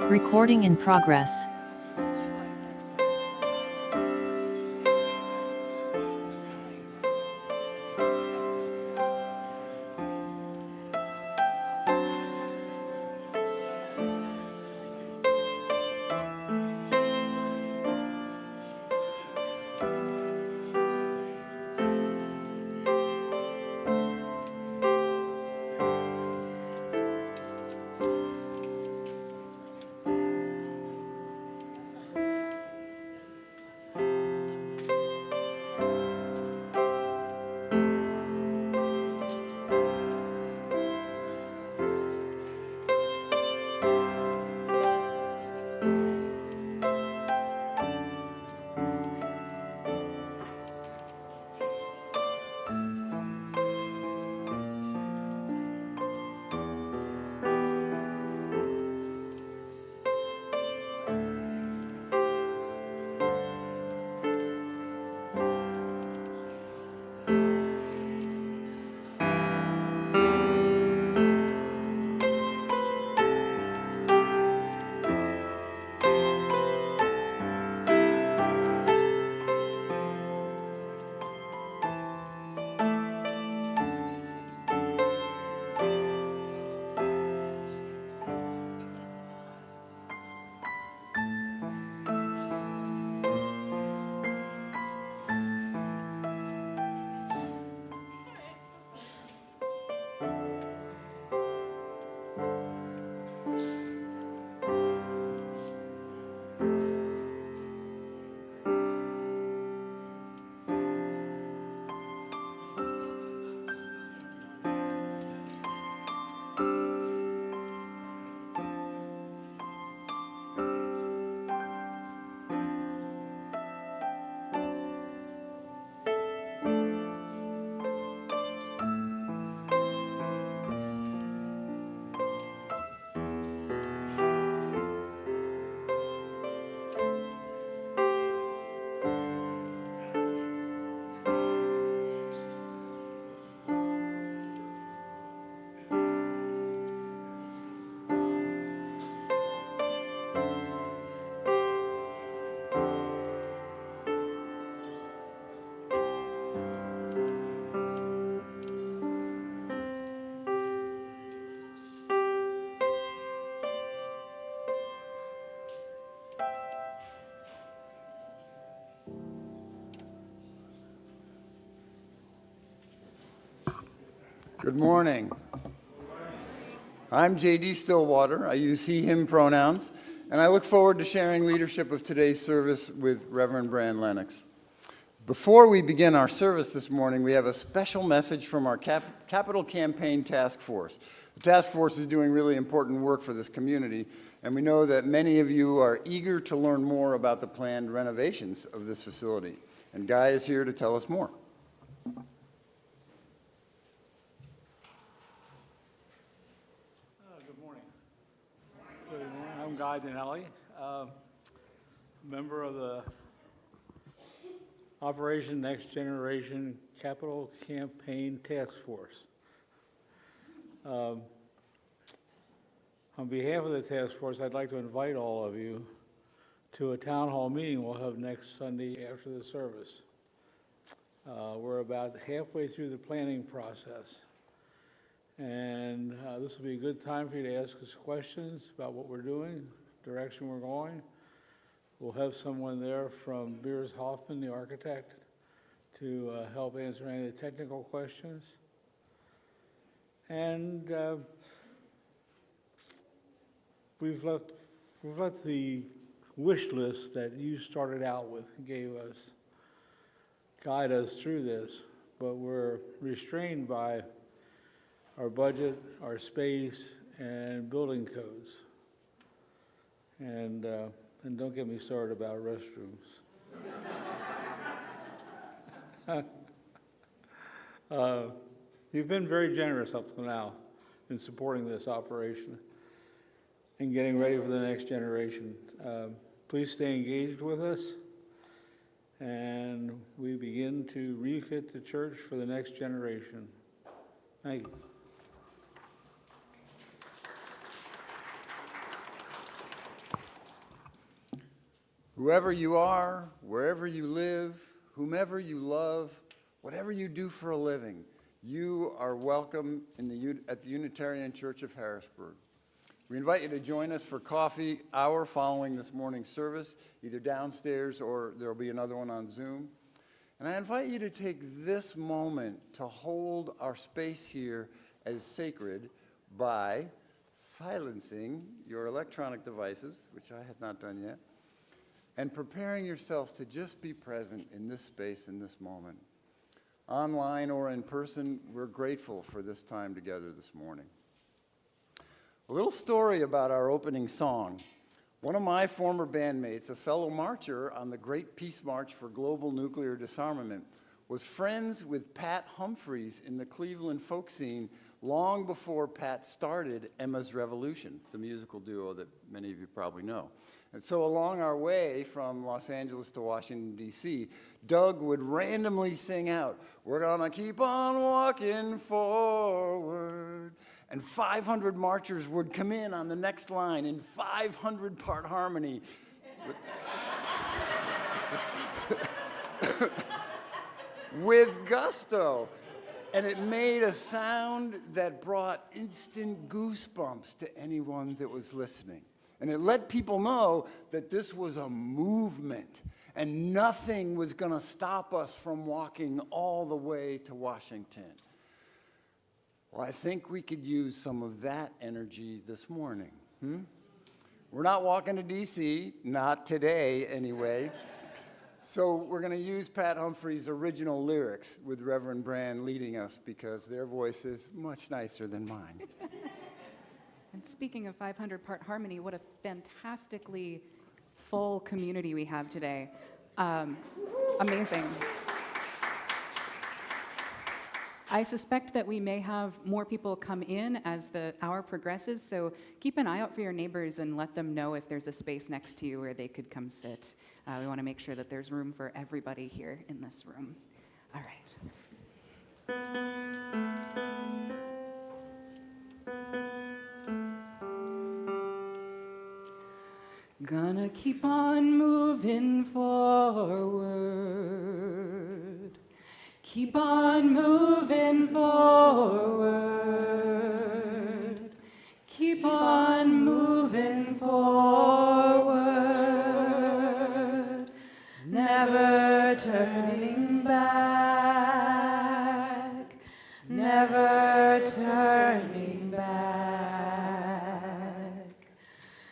Recording in progress. Good morning. I'm J.D. Stillwater. I use he, him pronouns, and I look forward to sharing leadership of today's service with Reverend Bran Lennox. Before we begin our service this morning, we have a special message from our Capital Campaign Task Force. The task force is doing really important work for this community, and we know that many of you are eager to learn more about the planned renovations of this facility. And Guy is here to tell us more. I'm Guy Dinelli, member of the Operation Next Generation Capital Campaign Task Force. On behalf of the task force, I'd like to invite all of you to a town hall meeting we'll have next Sunday after the service. We're about halfway through the planning process. And this will be a good time for you to ask us questions about what we're doing, direction we're going. We'll have someone there from Beers Hoffman, the architect, to help answer any of the technical questions. And we've let the wish list that you started out with guide us through this, but we're restrained by our budget, our space, and building codes. And don't get me started about restrooms. You've been very generous up to now in supporting this operation and getting ready for the next generation. Please stay engaged with us, and we begin to refit the church for the next generation. Thank you. Whoever you are, wherever you live, whomever you love, whatever you do for a living, you are welcome at the Unitarian Church of Harrisburg. We invite you to join us for coffee hour following this morning's service, either downstairs or there'll be another one on Zoom. And I invite you to take this moment to hold our space here as sacred by silencing your electronic devices, which I had not done yet, and preparing yourself to just be present in this space in this moment. Online or in person, we're grateful for this time together this morning. A little story about our opening song. One of my former bandmates, a fellow marcher on the Great Peace March for Global Nuclear Disarmament, was friends with Pat Humphreys in the Cleveland folk scene long before Pat started Emma's Revolution, the musical duo that many of you probably know. And so along our way from Los Angeles to Washington, D.C., Doug would randomly sing out, "We're gonna keep on walking forward." And 500 marchers would come in on the next line in 500-part harmony. With gusto. And it made a sound that brought instant goosebumps to anyone that was listening. And it let people know that this was a movement and nothing was going to stop us from walking all the way to Washington. Well, I think we could use some of that energy this morning. We're not walking to D.C., not today anyway. So we're going to use Pat Humphreys' original lyrics with Reverend Bran leading us because their voice is much nicer than mine. And speaking of 500-part harmony, what a fantastically full community we have today. Amazing. I suspect that we may have more people come in as the hour progresses, so keep an eye out for your neighbors and let them know if there's a space next to you where they could come sit. We want to make sure that there's room for everybody here in this room. All right. Gonna keep on moving forward. Keep on moving forward. Keep on moving forward. Never turning back. Never turning back.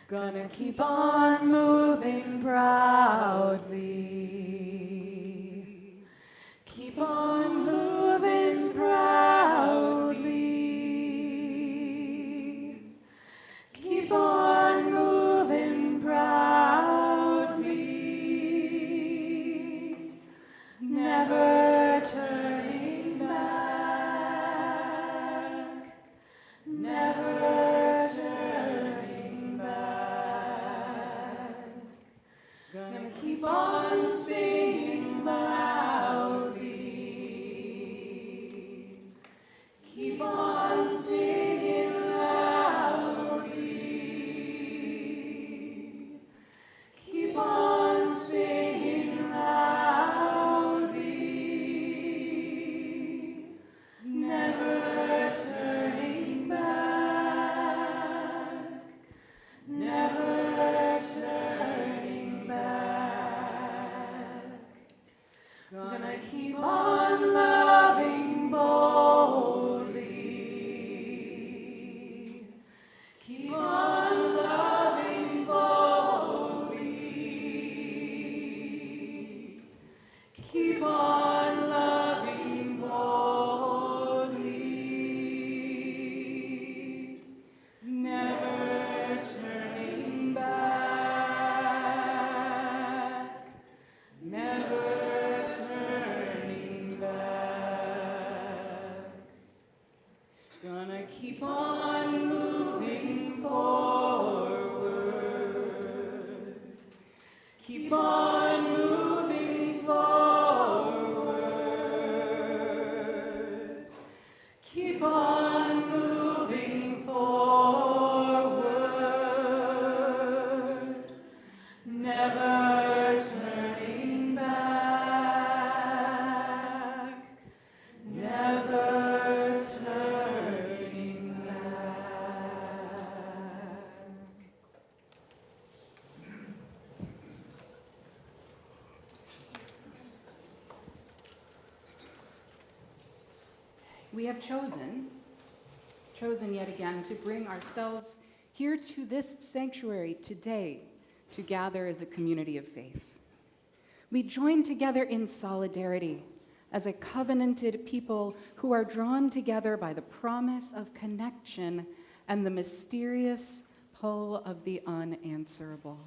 Gonna keep on moving proudly. Keep on moving proudly. Keep on moving proudly. Never turning back. Never turning back. Gonna keep on singing loudly. Keep on singing loudly. Keep on singing loudly. Never turning back. Never turning back. Gonna keep on loving boldly. Keep on loving boldly. Keep on loving boldly. Never turning back. Never turning back. Gonna keep on moving forward. Keep on moving forward. Keep on moving forward. Never We have chosen yet again to bring ourselves here to this sanctuary today to gather as a community of faith. We join together in solidarity as a covenanted people who are drawn together by the promise of connection and the mysterious pull of the unanswerable.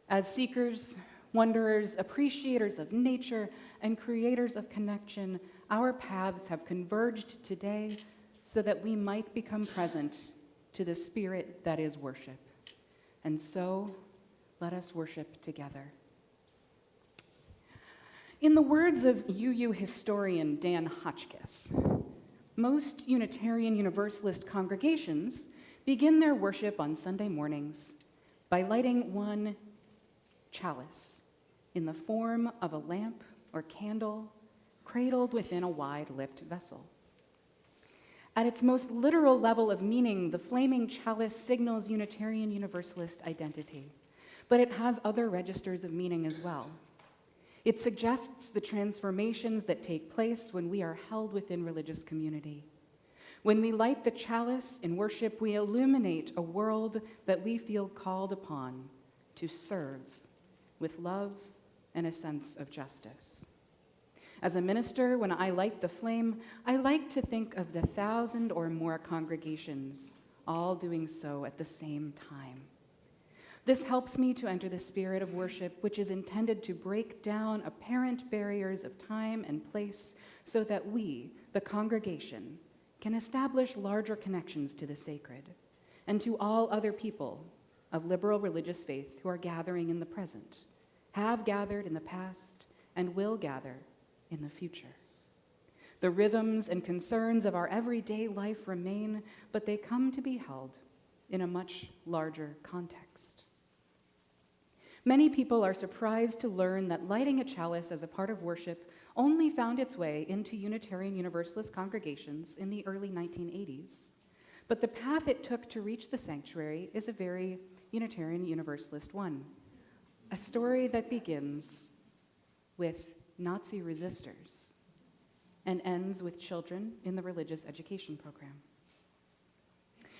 As seekers, wanderers, appreciators of nature, and creators of connection, our paths have converged today so that we might become present to the spirit that is worship. And so, let us worship together. In the words of UU historian Dan Hotchkiss, most Unitarian Universalist congregations begin their worship on Sunday mornings by lighting one chalice in the form of a lamp or candle cradled within a wide-lipped vessel. At its most literal level of meaning, the flaming chalice signals Unitarian Universalist identity, but it has other registers of meaning as well. It suggests the transformations that take place when we are held within religious community. When we light the chalice in worship, we illuminate a world that we feel called upon to serve with love and a sense of justice. As a minister, when I light the flame, I like to think of the 1,000 or more congregations all doing so at the same time. This helps me to enter the spirit of worship, which is intended to break down apparent barriers of time and place so that we, the congregation, can establish larger connections to the sacred and to all other people of liberal religious faith who are gathering in the present, have gathered in the past, and will gather in the future. The rhythms and concerns of our everyday life remain, but they come to be held in a much larger context. Many people are surprised to learn that lighting a chalice as a part of worship only found its way into Unitarian Universalist congregations in the early 1980s. But the path it took to reach the sanctuary is a very Unitarian Universalist one, a story that begins with Nazi resistors and ends with children in the religious education program.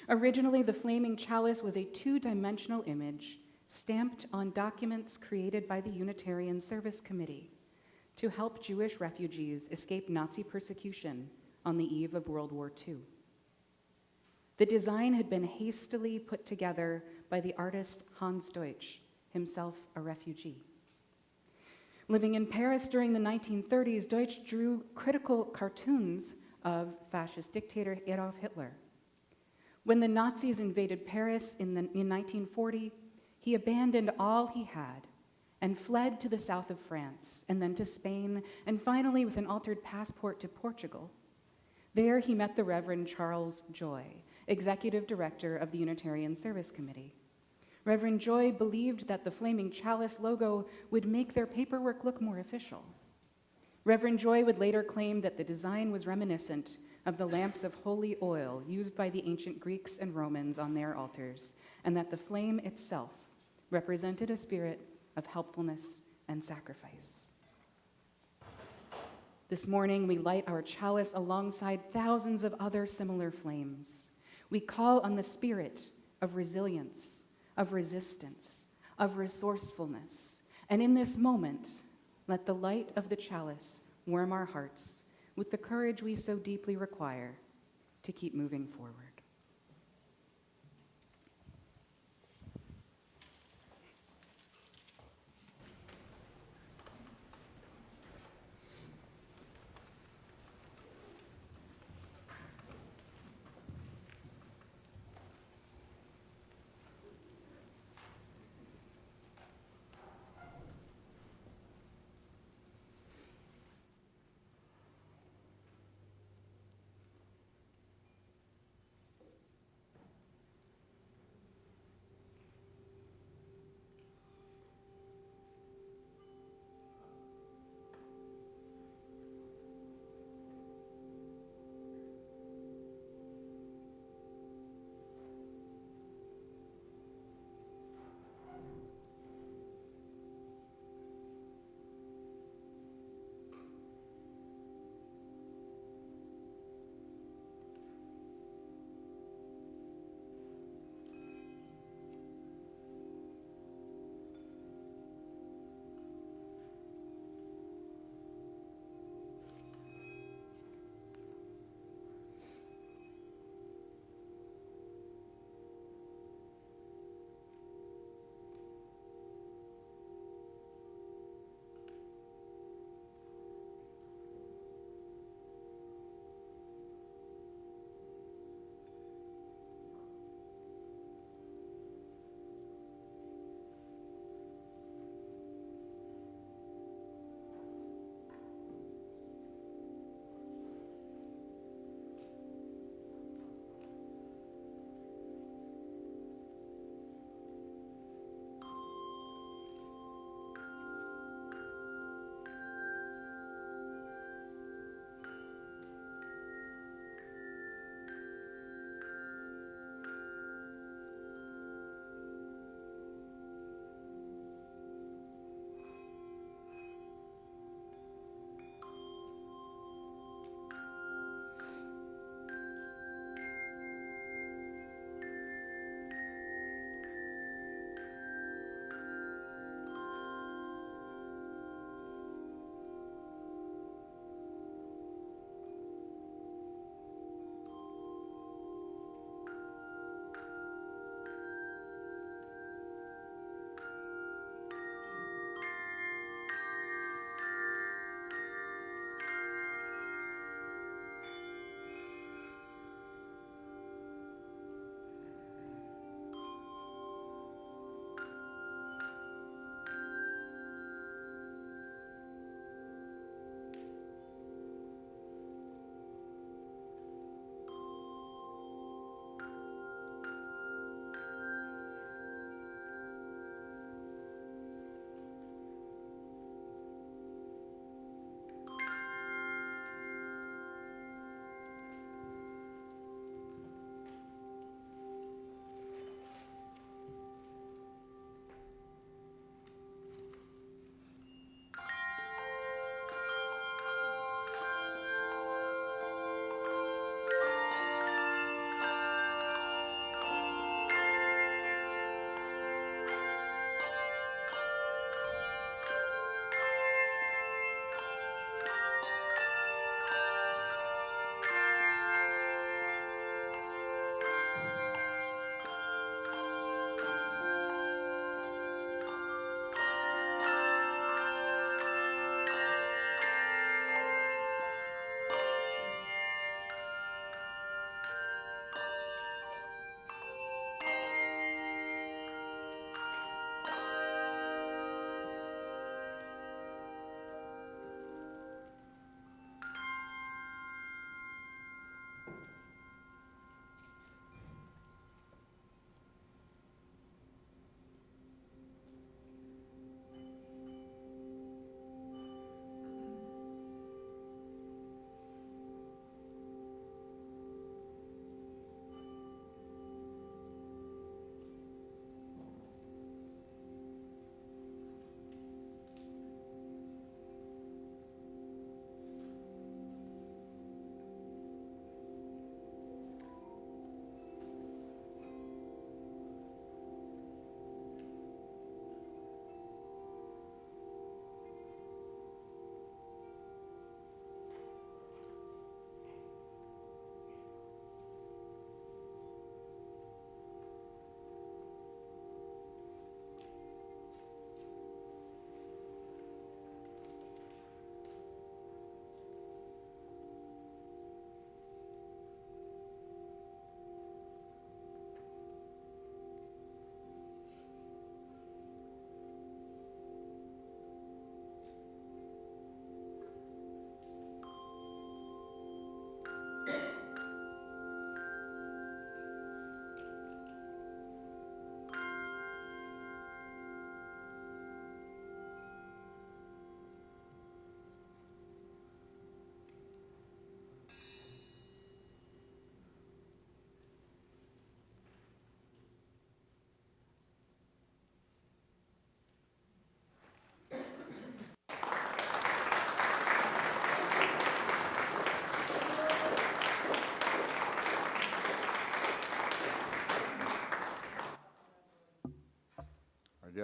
Originally, the flaming chalice was a two-dimensional image stamped on documents created by the Unitarian Service Committee to help Jewish refugees escape Nazi persecution on the eve of World War II. The design had been hastily put together by the artist Hans Deutsch, himself a refugee. Living in Paris during the 1930s, Deutsch drew critical cartoons of fascist dictator Adolf Hitler. When the Nazis invaded Paris in 1940, he abandoned all he had and fled to the south of France, and then to Spain, and finally, with an altered passport, to Portugal. There he met the Reverend Charles Joy, executive director of the Unitarian Service Committee. Reverend Joy believed that the flaming chalice logo would make their paperwork look more official. Reverend Joy would later claim that the design was reminiscent of the lamps of holy oil used by the ancient Greeks and Romans on their altars, and that the flame itself represented a spirit of helpfulness and sacrifice. This morning, we light our chalice alongside thousands of other similar flames. We call on the spirit of resilience, of resistance, of resourcefulness. And in this moment, let the light of the chalice warm our hearts with the courage we so deeply require to keep moving forward.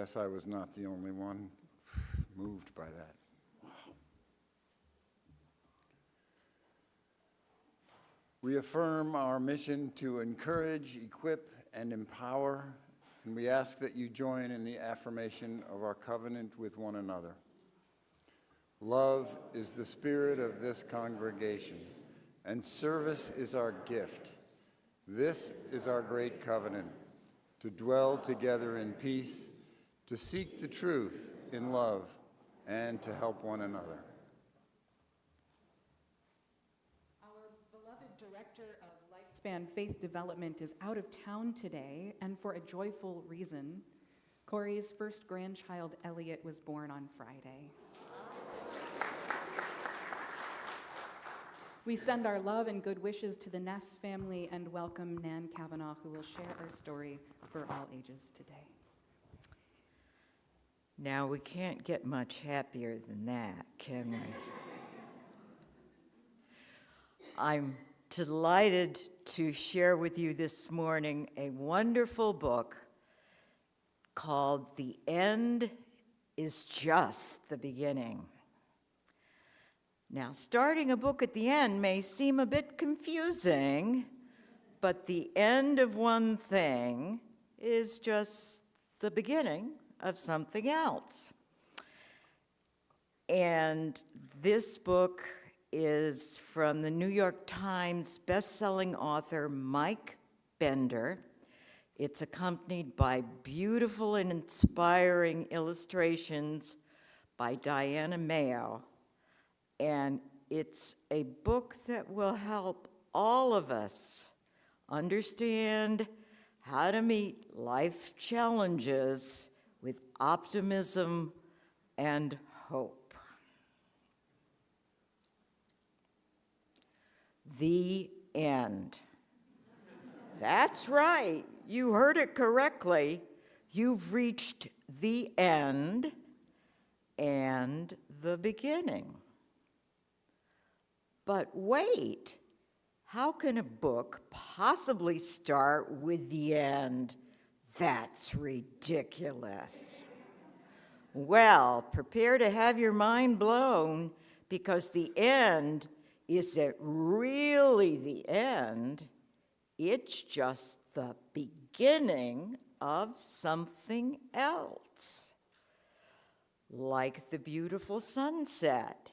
guess I was not the only one moved by that. Wow. We affirm our mission to encourage, equip, and empower, and we ask that you join in the affirmation of our covenant with one another. Love is the spirit of this congregation, and service is our gift. This is our great covenant, to dwell together in peace, to seek the truth in love, and to help one another. Our beloved Director of Lifespan Faith Development is out of town today, and for a joyful reason. Corey's first grandchild, Elliot, was born on Friday. We send our love and good wishes to the Ness family and welcome Nan Kavanaugh, who will share our story for all ages today. Now, we can't get much happier than that, can we? I'm delighted to share with you this morning a wonderful book called The End is Just the Beginning. Now, starting a book at the end may seem a bit confusing, but the end of one thing is just the beginning of something else. And this book is from the New York Times best-selling author Mike Bender. It's accompanied by beautiful and inspiring illustrations by Diana Mayo. And it's a book that will help all of us understand how to meet life challenges with optimism and hope. The end. That's right, you heard it correctly. You've reached the end and the beginning. But wait, how can a book possibly start with the end? That's ridiculous. Well, prepare to have your mind blown, because the end isn't really the end. It's just the beginning of something else. Like the beautiful sunset.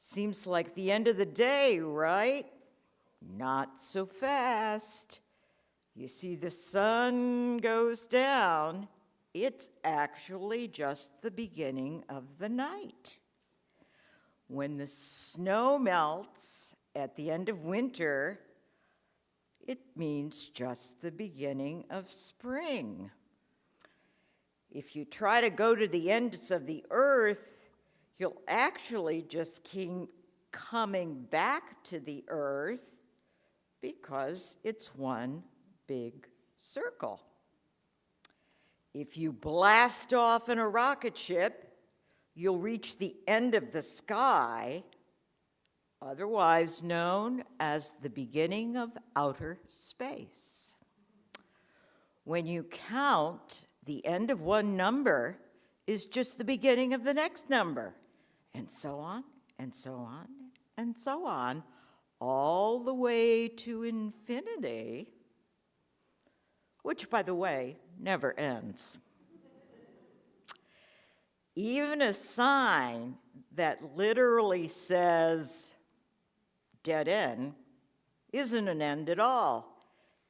Seems like the end of the day, right? Not so fast. You see, the sun goes down. It's actually just the beginning of the night. When the snow melts at the end of winter, it means just the beginning of spring. If you try to go to the ends of the earth, you'll actually just keep coming back to the earth because it's one big circle. If you blast off in a rocket ship, you'll reach the end of the sky, otherwise known as the beginning of outer space. When you count, the end of one number is just the beginning of the next number, and so on, and so on, and so on, all the way to infinity, which, by the way, never ends. Even a sign that literally says dead end isn't an end at all.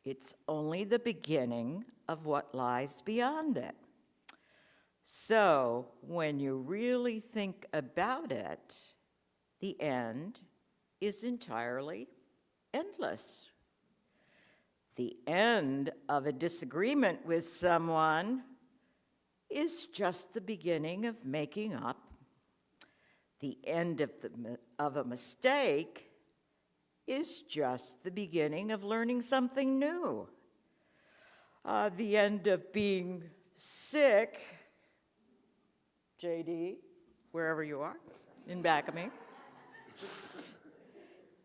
It's only the beginning of what lies beyond it. So when you really think about it, the end is entirely endless. The end of a disagreement with someone is just the beginning of making up. The end of a mistake is just the beginning of learning something new. The end of being sick, JD, wherever you are, in back of me,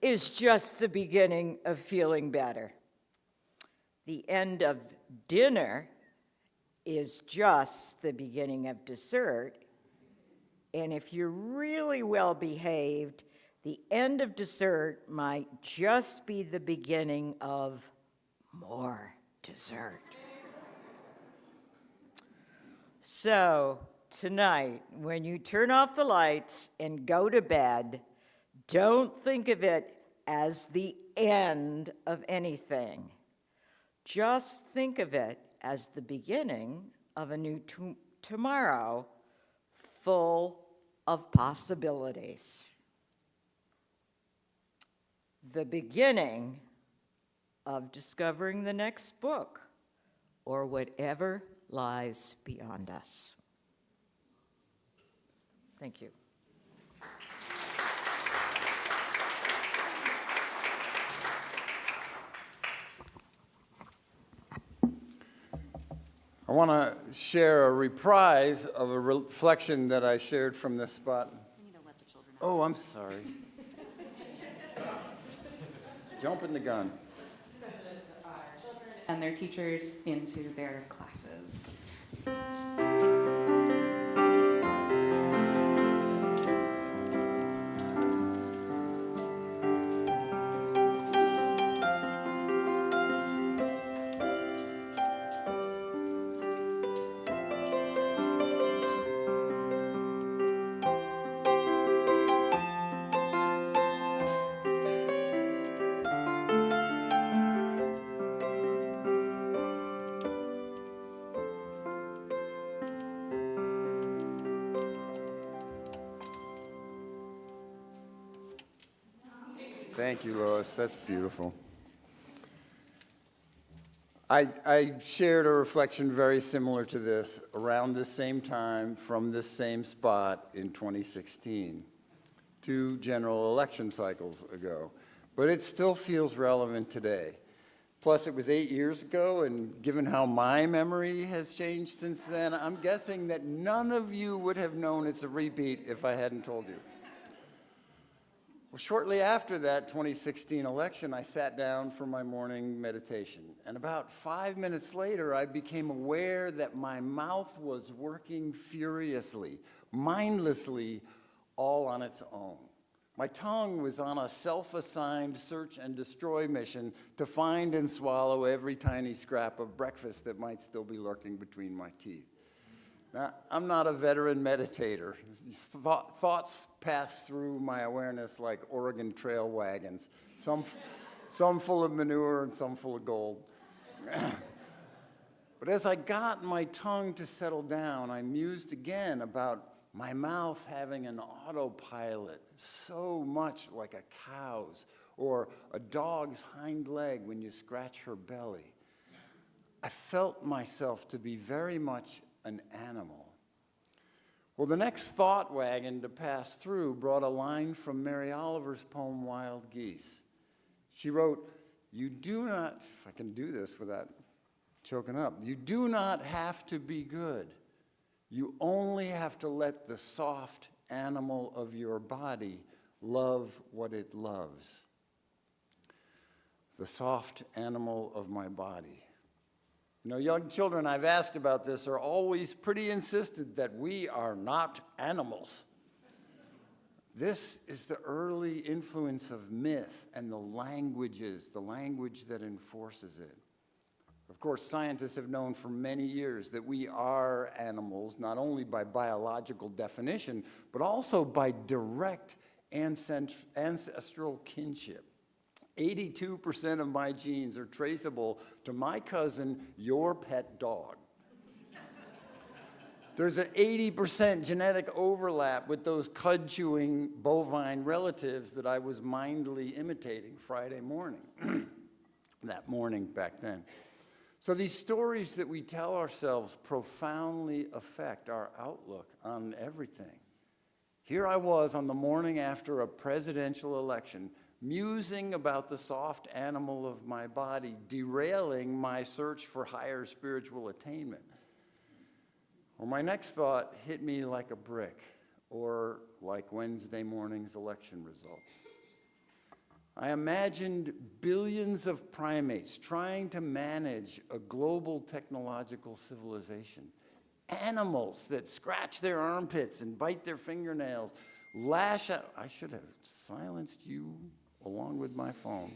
is just the beginning of feeling better. The end of dinner is just the beginning of dessert. And if you're really well behaved, the end of dessert might just be the beginning of more dessert. So, tonight, when you turn off the lights and go to bed, don't think of it as the end of anything. Just think of it as the beginning of a new tomorrow full of possibilities. The beginning of discovering the next book or whatever lies beyond us. Thank you. I want to share a reprise of a reflection that I shared from this spot. We need to let the children know. Oh, I'm sorry. Jumping the gun. Send our children and their teachers into their classes. Thank you, Lois. That's beautiful. I shared a reflection very similar to this around the same time from this same spot in 2016, 2 general election cycles ago. But it still feels relevant today. Plus, it was 8 years ago, and given how my memory has changed since then, I'm guessing that none of you would have known it's a repeat if I hadn't told you. Well, shortly after that 2016 election, I sat down for my morning meditation. And about 5 minutes later, I became aware that my mouth was working furiously, mindlessly, all on its own. My tongue was on a self-assigned search and destroy mission to find and swallow every tiny scrap of breakfast that might still be lurking between my teeth. Now, I'm not a veteran meditator. Thoughts pass through my awareness like Oregon Trail wagons, some full of manure and some full of gold. But as I got my tongue to settle down, I mused again about my mouth having an autopilot, so much like a cow's or a dog's hind leg when you scratch her belly. I felt myself to be very much an animal. Well, the next thought wagon to pass through brought a line from Mary Oliver's poem, Wild Geese. She wrote, "You do not," if I can do this without choking up, "you do not have to be good. You only have to let the soft animal of your body love what it loves." The soft animal of my body. You know, young children I've asked about this are always pretty insistent that we are not animals. This is the early influence of myth and the language that enforces it. Of course, scientists have known for many years that we are animals, not only by biological definition, but also by direct ancestral kinship. 82% of my genes are traceable to my cousin, your pet dog. There's an 80% genetic overlap with those cud-chewing bovine relatives that I was mindly imitating Friday morning, that morning back then. So these stories that we tell ourselves profoundly affect our outlook on everything. Here I was on the morning after a presidential election, musing about the soft animal of my body, derailing my search for higher spiritual attainment. Well, my next thought hit me like a brick, or like Wednesday morning's election results. I imagined billions of primates trying to manage a global technological civilization. Animals that scratch their armpits and bite their fingernails, lash out. I should have silenced you along with my phone.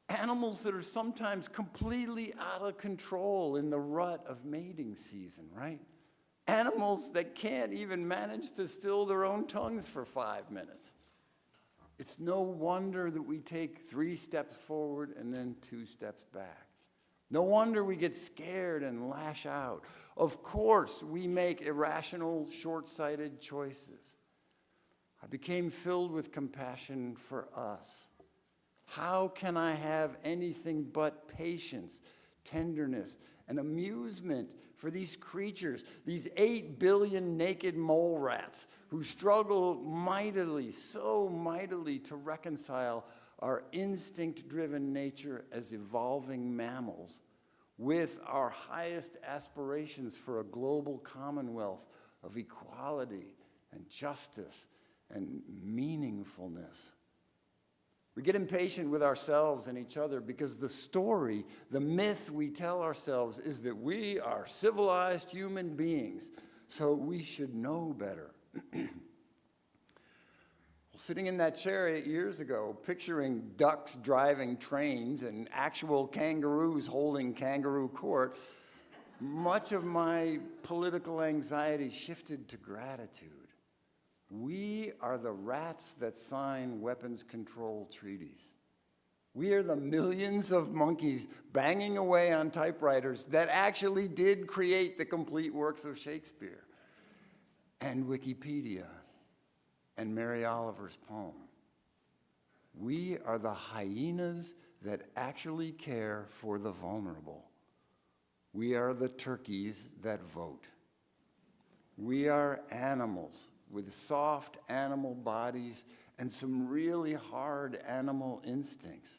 Animals that are sometimes completely out of control in the rut of mating season, right? Animals that can't even manage to still their own tongues for 5 minutes. It's no wonder that we take 3 steps forward and then 2 steps back. No wonder we get scared and lash out. Of course, we make irrational, short-sighted choices. I became filled with compassion for us. How can I have anything but patience, tenderness, and amusement for these creatures, these 8 billion naked mole rats who struggle mightily, so mightily, to reconcile our instinct-driven nature as evolving mammals with our highest aspirations for a global commonwealth of equality and justice and meaningfulness? We get impatient with ourselves and each other because the story, the myth we tell ourselves is that we are civilized human beings, so we should know better. Sitting in that chair 8 years ago, picturing ducks driving trains and actual kangaroos holding kangaroo court, much of my political anxiety shifted to gratitude. We are the rats that sign weapons control treaties. We are the millions of monkeys banging away on typewriters that actually did create the complete works of Shakespeare and Wikipedia and Mary Oliver's poem. We are the hyenas that actually care for the vulnerable. We are the turkeys that vote. We are animals with soft animal bodies and some really hard animal instincts.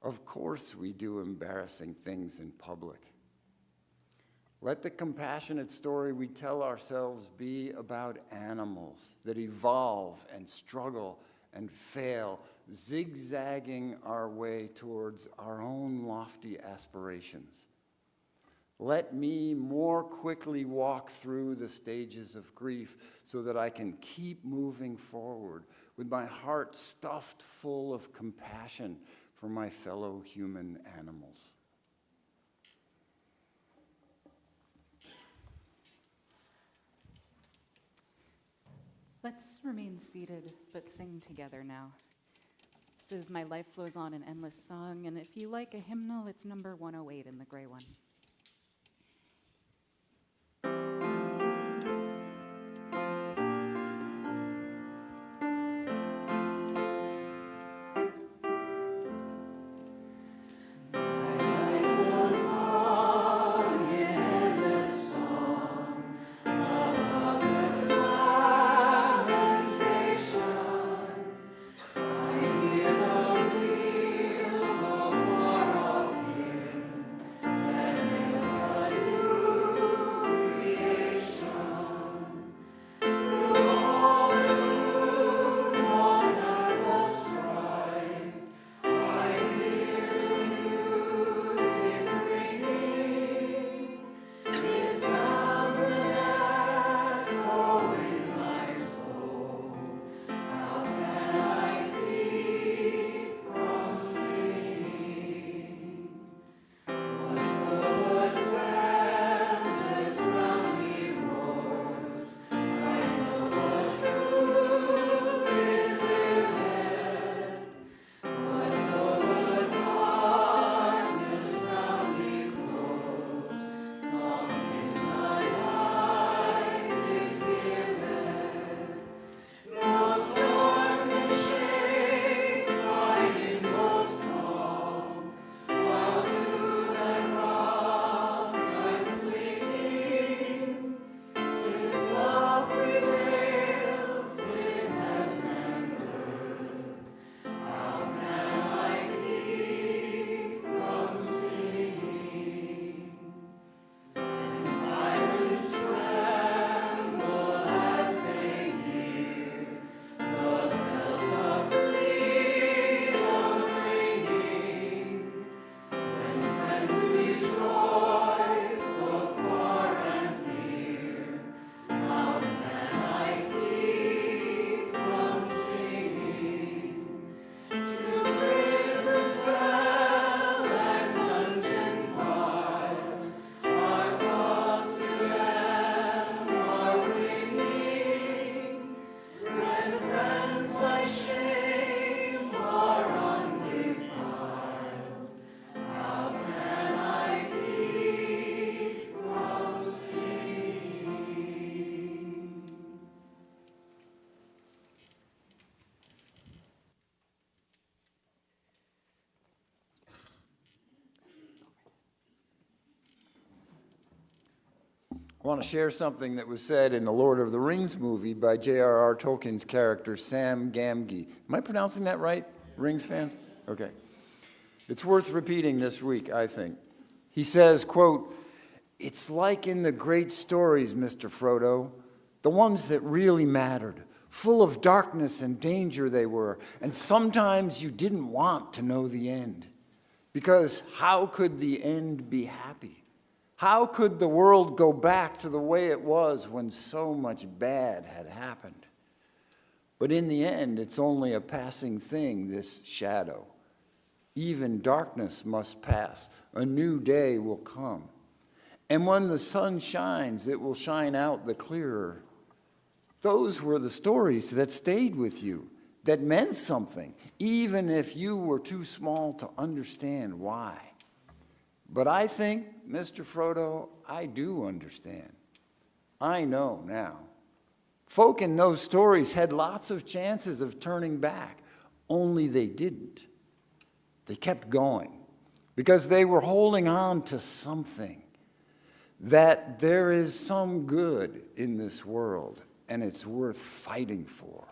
Of course we do embarrassing things in public. Let the compassionate story we tell ourselves be about animals that evolve and struggle and fail, zigzagging our way towards our own lofty aspirations. Let me more quickly walk through the stages of grief so that I can keep moving forward with my heart stuffed full of compassion for my fellow human animals. Let's remain seated, but sing together now. This is My Life Flows On, an Endless Song, and if you like a hymnal, it's number 108 in the gray one. Let I want to share something that was said in the Lord of the Rings movie by J.R.R. Tolkien's character, Sam Gamgee. Am I pronouncing that right, Rings fans? Okay. It's worth repeating this week, I think. He says, quote, "It's like in the great stories, Mr. Frodo, the ones that really mattered. Full of darkness and danger they were, and sometimes you didn't want to know the end. Because how could the end be happy? How could the world go back to the way it was when so much bad had happened? But in the end, it's only a passing thing, this shadow. Even darkness must pass. A new day will come. And when the sun shines, it will shine out the clearer. Those were the stories that stayed with you, that meant something, even if you were too small to understand why. But I think, Mr. Frodo, I do understand. I know now. Folk in those stories had lots of chances of turning back, only they didn't. They kept going because they were holding on to something, that there is some good in this world and it's worth fighting for."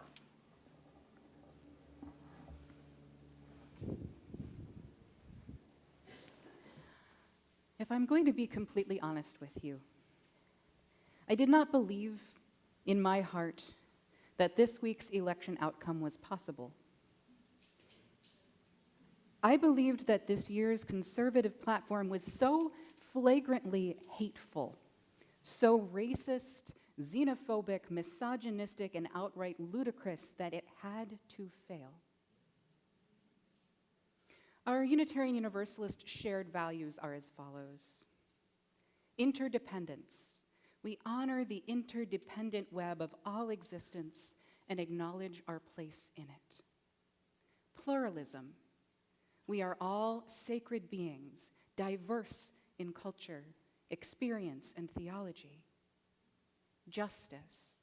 If I'm going to be completely honest with you, I did not believe in my heart that this week's election outcome was possible. I believed that this year's conservative platform was so flagrantly hateful, so racist, xenophobic, misogynistic, and outright ludicrous that it had to fail. Our Unitarian Universalist shared values are as follows. Interdependence. We honor the interdependent web of all existence and acknowledge our place in it. Pluralism. We are all sacred beings, diverse in culture, experience, and theology. Justice.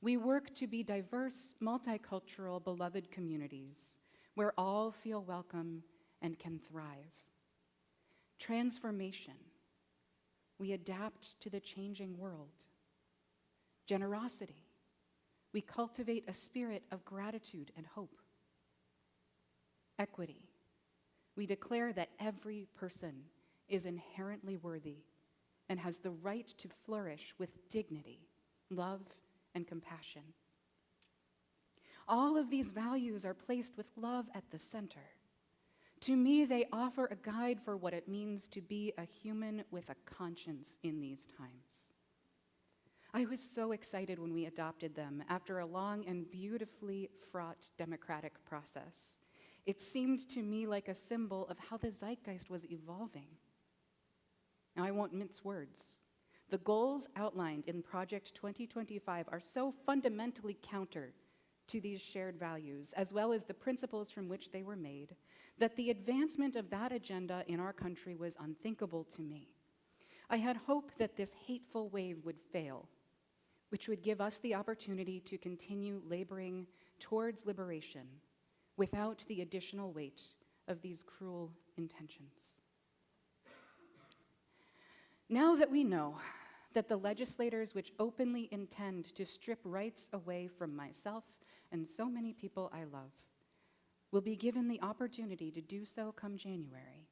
We work to be diverse, multicultural, beloved communities where all feel welcome and can thrive. Transformation. We adapt to the changing world. Generosity. We cultivate a spirit of gratitude and hope. Equity. We declare that every person is inherently worthy and has the right to flourish with dignity, love, and compassion. All of these values are placed with love at the center. To me, they offer a guide for what it means to be a human with a conscience in these times. I was so excited when we adopted them after a long and beautifully fraught democratic process. It seemed to me like a symbol of how the zeitgeist was evolving. Now, I won't mince words. The goals outlined in Project 2025 are so fundamentally counter to these shared values, as well as the principles from which they were made, that the advancement of that agenda in our country was unthinkable to me. I had hope that this hateful wave would fail, which would give us the opportunity to continue laboring towards liberation without the additional weight of these cruel intentions. Now that we know that the legislators which openly intend to strip rights away from myself and so many people I love will be given the opportunity to do so come January,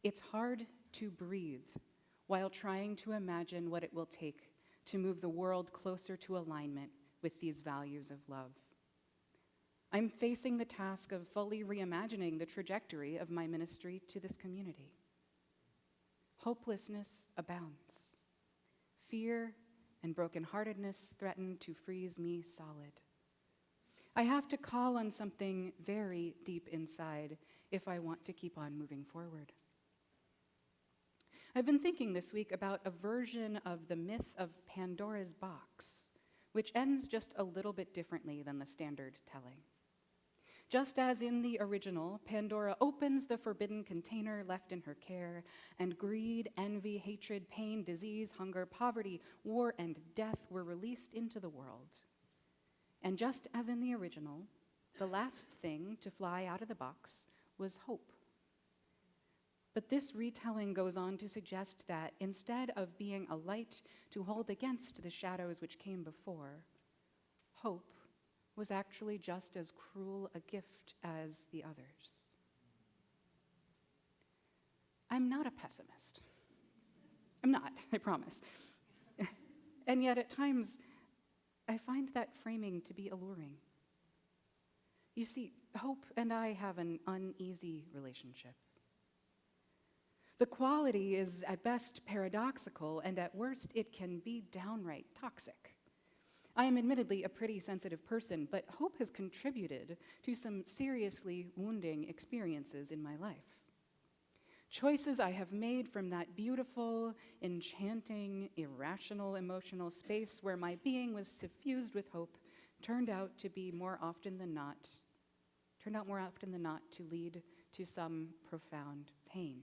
it's hard to breathe while trying to imagine what it will take to move the world closer to alignment with these values of love. I'm facing the task of fully reimagining the trajectory of my ministry to this community. Hopelessness abounds. Fear and brokenheartedness threaten to freeze me solid. I have to call on something very deep inside if I want to keep on moving forward. I've been thinking this week about a version of the myth of Pandora's box, which ends just a little bit differently than the standard telling. Just as in the original, Pandora opens the forbidden container left in her care, and greed, envy, hatred, pain, disease, hunger, poverty, war, and death were released into the world. And just as in the original, the last thing to fly out of the box was hope. But this retelling goes on to suggest that instead of being a light to hold against the shadows which came before, hope was actually just as cruel a gift as the others. I'm not a pessimist. I'm not, I promise. And yet at times, I find that framing to be alluring. You see, hope and I have an uneasy relationship. The quality is at best paradoxical, and at worst it can be downright toxic. I am admittedly a pretty sensitive person, but hope has contributed to some seriously wounding experiences in my life. Choices I have made from that beautiful, enchanting, irrational emotional space where my being was suffused with hope turned out more often than not to lead to some profound pain.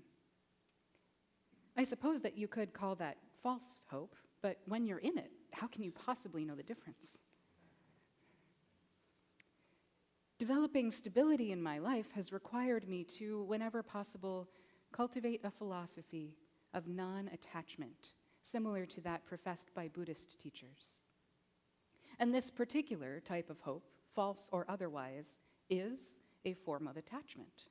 I suppose that you could call that false hope, but when you're in it, how can you possibly know the difference? Developing stability in my life has required me to, whenever possible, cultivate a philosophy of non-attachment, similar to that professed by Buddhist teachers. And this particular type of hope, false or otherwise, is a form of attachment.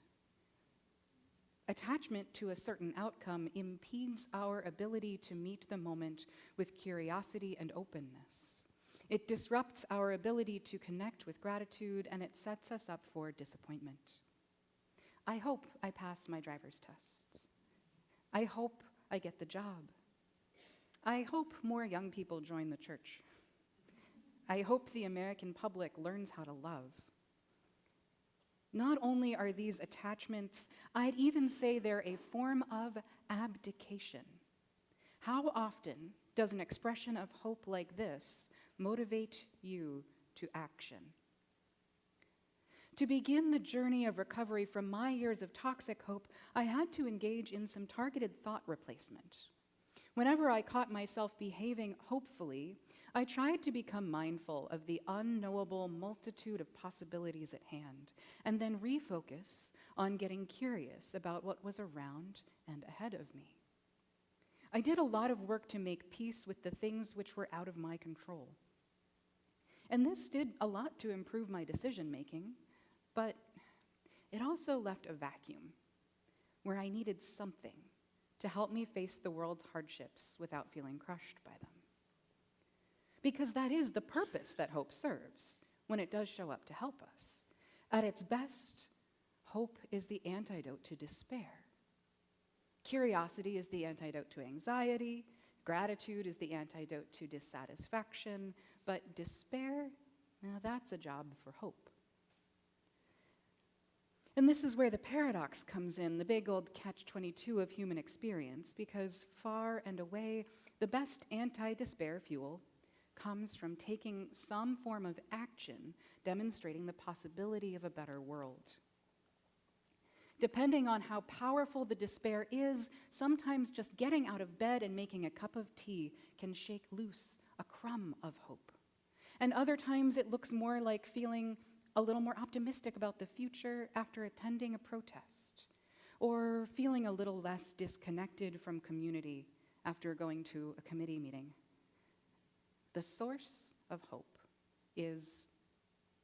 Attachment to a certain outcome impedes our ability to meet the moment with curiosity and openness. It disrupts our ability to connect with gratitude, and it sets us up for disappointment. I hope I pass my driver's tests. I hope I get the job. I hope more young people join the church. I hope the American public learns how to love. Not only are these attachments, I'd even say they're a form of abdication. How often does an expression of hope like this motivate you to action? To begin the journey of recovery from my years of toxic hope, I had to engage in some targeted thought replacement. Whenever I caught myself behaving hopefully, I tried to become mindful of the unknowable multitude of possibilities at hand, and then refocus on getting curious about what was around and ahead of me. I did a lot of work to make peace with the things which were out of my control. And this did a lot to improve my decision-making, but it also left a vacuum where I needed something to help me face the world's hardships without feeling crushed by them. Because that is the purpose that hope serves when it does show up to help us. At its best, hope is the antidote to despair. Curiosity is the antidote to anxiety. Gratitude is the antidote to dissatisfaction. But despair, now that's a job for hope. And this is where the paradox comes in, the big old catch-22 of human experience, because far and away, the best anti-despair fuel comes from taking some form of action demonstrating the possibility of a better world. Depending on how powerful the despair is, sometimes just getting out of bed and making a cup of tea can shake loose a crumb of hope. And other times it looks more like feeling a little more optimistic about the future after attending a protest, or feeling a little less disconnected from community after going to a committee meeting. The source of hope is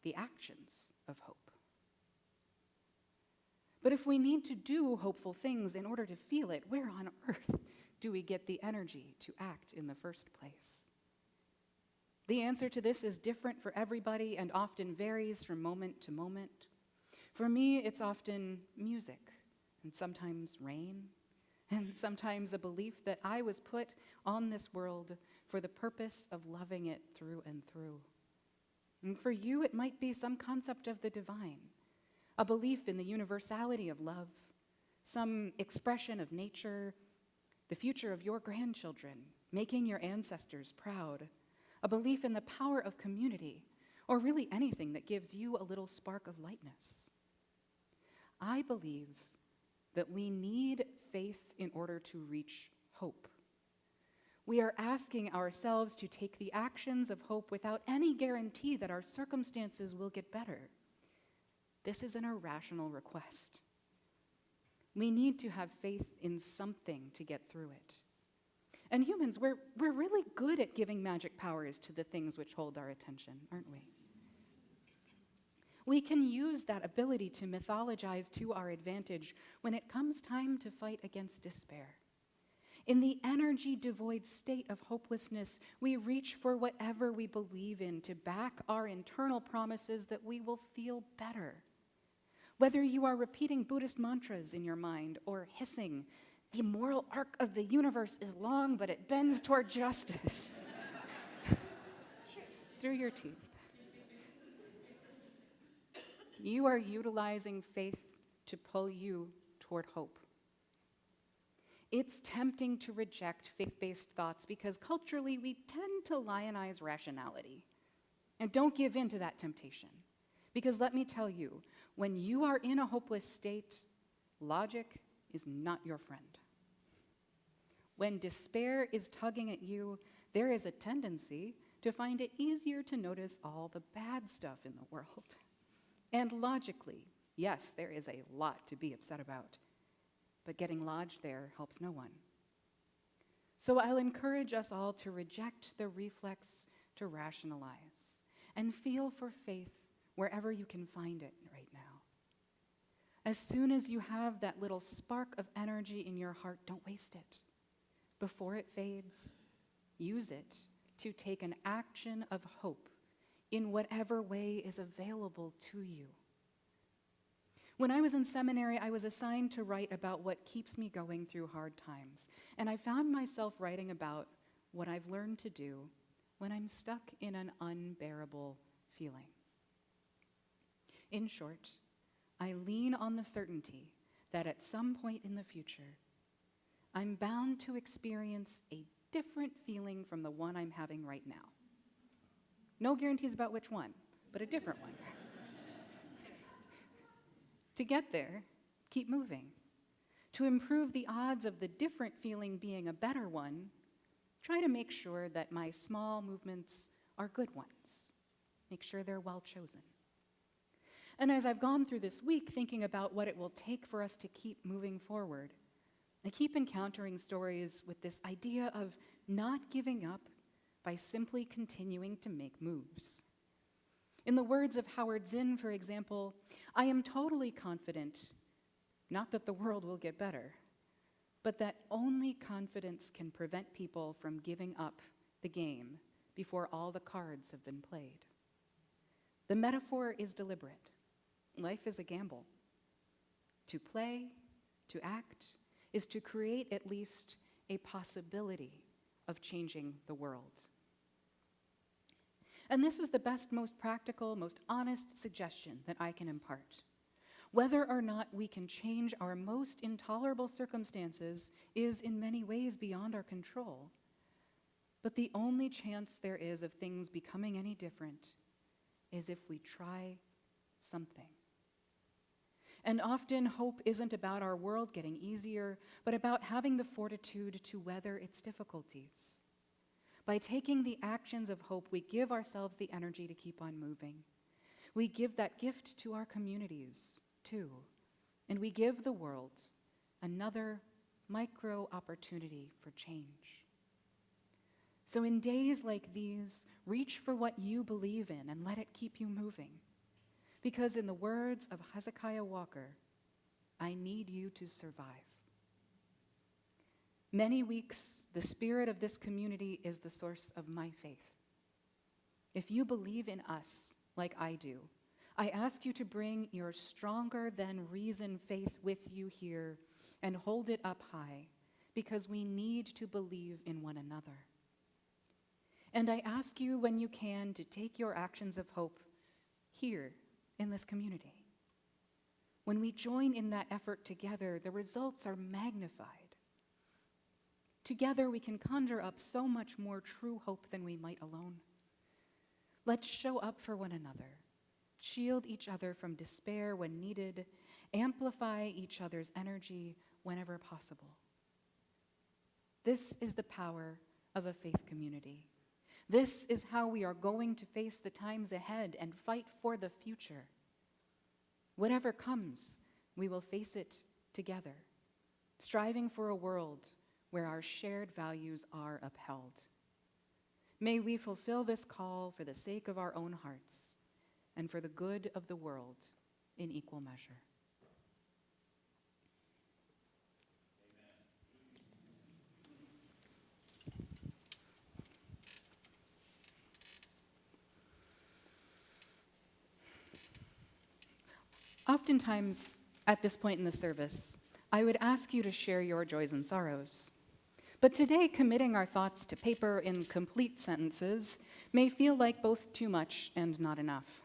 the actions of hope. But if we need to do hopeful things in order to feel it, where on earth do we get the energy to act in the first place? The answer to this is different for everybody and often varies from moment to moment. For me, it's often music, and sometimes rain, and sometimes a belief that I was put on this world for the purpose of loving it through and through. And for you, it might be some concept of the divine, a belief in the universality of love, some expression of nature, the future of your grandchildren, making your ancestors proud, a belief in the power of community, or really anything that gives you a little spark of lightness. I believe that we need faith in order to reach hope. We are asking ourselves to take the actions of hope without any guarantee that our circumstances will get better. This is an irrational request. We need to have faith in something to get through it. And humans, we're really good at giving magic powers to the things which hold our attention, aren't we? We can use that ability to mythologize to our advantage when it comes time to fight against despair. In the energy-devoid state of hopelessness, we reach for whatever we believe in to back our internal promises that we will feel better. Whether you are repeating Buddhist mantras in your mind or hissing, "The moral arc of the universe is long, but it bends toward justice," through your teeth. You are utilizing faith to pull you toward hope. It's tempting to reject faith-based thoughts because culturally we tend to lionize rationality. And don't give in to that temptation. Because let me tell you, when you are in a hopeless state, logic is not your friend. When despair is tugging at you, there is a tendency to find it easier to notice all the bad stuff in the world. And logically, yes, there is a lot to be upset about, but getting lodged there helps no one. So I'll encourage us all to reject the reflex to rationalize and feel for faith wherever you can find it right now. As soon as you have that little spark of energy in your heart, don't waste it. Before it fades, use it to take an action of hope in whatever way is available to you. When I was in seminary, I was assigned to write about what keeps me going through hard times, and I found myself writing about what I've learned to do when I'm stuck in an unbearable feeling. In short, I lean on the certainty that at some point in the future, I'm bound to experience a different feeling from the one I'm having right now. No guarantees about which one, but a different one. To get there, keep moving. To improve the odds of the different feeling being a better one, try to make sure that my small movements are good ones. Make sure they're well chosen. And as I've gone through this week thinking about what it will take for us to keep moving forward, I keep encountering stories with this idea of not giving up by simply continuing to make moves. In the words of Howard Zinn, for example, I am totally confident, not that the world will get better, but that only confidence can prevent people from giving up the game before all the cards have been played. The metaphor is deliberate. Life is a gamble. To play, to act, is to create at least a possibility of changing the world. And this is the best, most practical, most honest suggestion that I can impart. Whether or not we can change our most intolerable circumstances is in many ways beyond our control. But the only chance there is of things becoming any different is if we try something. And often hope isn't about our world getting easier, but about having the fortitude to weather its difficulties. By taking the actions of hope, we give ourselves the energy to keep on moving. We give that gift to our communities, too. And we give the world another micro opportunity for change. So in days like these, reach for what you believe in and let it keep you moving. Because in the words of Hezekiah Walker, I need you to survive. Many weeks, the spirit of this community is the source of my faith. If you believe in us like I do, I ask you to bring your stronger than reason faith with you here and hold it up high, because we need to believe in one another. And I ask you, when you can, to take your actions of hope here in this community. When we join in that effort together, the results are magnified. Together, we can conjure up so much more true hope than we might alone. Let's show up for one another, shield each other from despair when needed, amplify each other's energy whenever possible. This is the power of a faith community. This is how we are going to face the times ahead and fight for the future. Whatever comes, we will face it together, striving for a world where our shared values are upheld. May we fulfill this call for the sake of our own hearts and for the good of the world in equal measure. Oftentimes, at this point in the service, I would ask you to share your joys and sorrows. But today, committing our thoughts to paper in complete sentences may feel like both too much and not enough.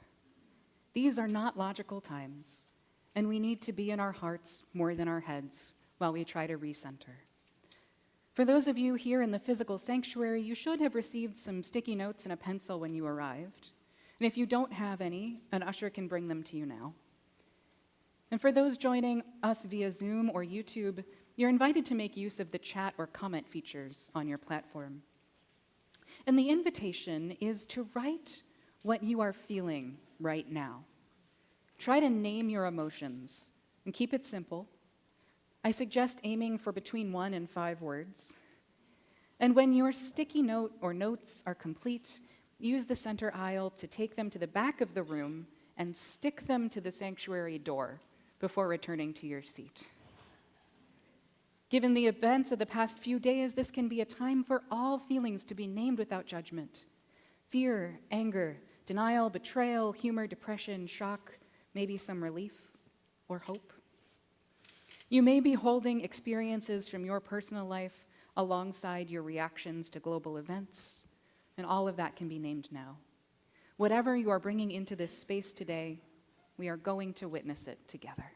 These are not logical times, and we need to be in our hearts more than our heads while we try to recenter. For those of you here in the physical sanctuary, you should have received some sticky notes and a pencil when you arrived. And if you don't have any, an usher can bring them to you now. And for those joining us via Zoom or YouTube, you're invited to make use of the chat or comment features on your platform. And the invitation is to write what you are feeling right now. Try to name your emotions and keep it simple. I suggest aiming for between 1 and 5 words. And when your sticky note or notes are complete, use the center aisle to take them to the back of the room and stick them to the sanctuary door before returning to your seat. Given the events of the past few days, this can be a time for all feelings to be named without judgment. Fear, anger, denial, betrayal, humor, depression, shock, maybe some relief or hope. You may be holding experiences from your personal life alongside your reactions to global events, and all of that can be named now. Whatever you are bringing into this space today, we are going to witness it together.